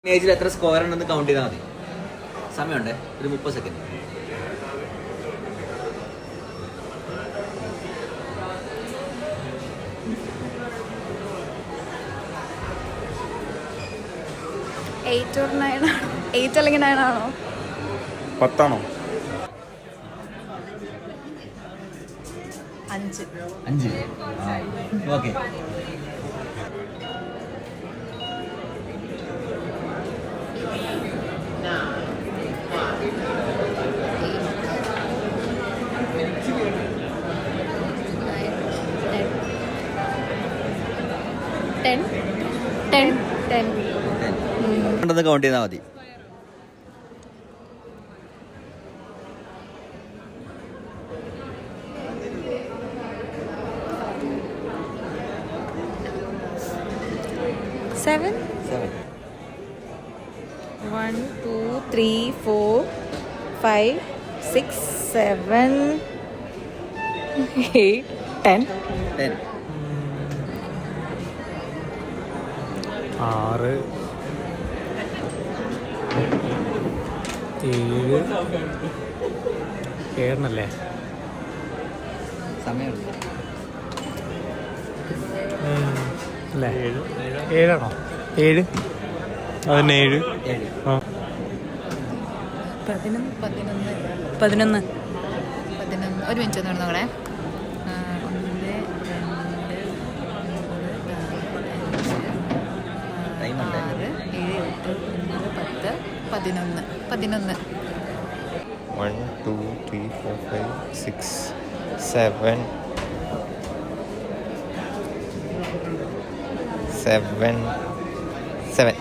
ഇമേജിൽ എത്ര സ്ക്വയർ ഉണ്ടെന്ന് കൗണ്ട് ചെയ്താൽ മതി. സമയമുണ്ട്, ഒരു 30 സെക്കൻഡ്. അല്ലെങ്കിൽ 9 ആണോ? 10 ആണോ? 5. ഓക്കെ. ഉണ്ടെന്ന് കൗണ്ട് ചെയ്താൽ മതി. Seven. 1, 2, 3, 4, 5, 6, 7, 8, 10. 10. 6, 7 7 സമയമുണ്ട്. അല്ലേ? 7 ആണോ? 7. അതന്നെ 7. 7. 11. ഒരു മിനിറ്റ് ഒന്ന് നോക്കണേ. 1, 2, 3, 4, 5, 6, 7, 8, 9, 10, 11. 1, 2, 3, 4, 5, 6, 7, 7.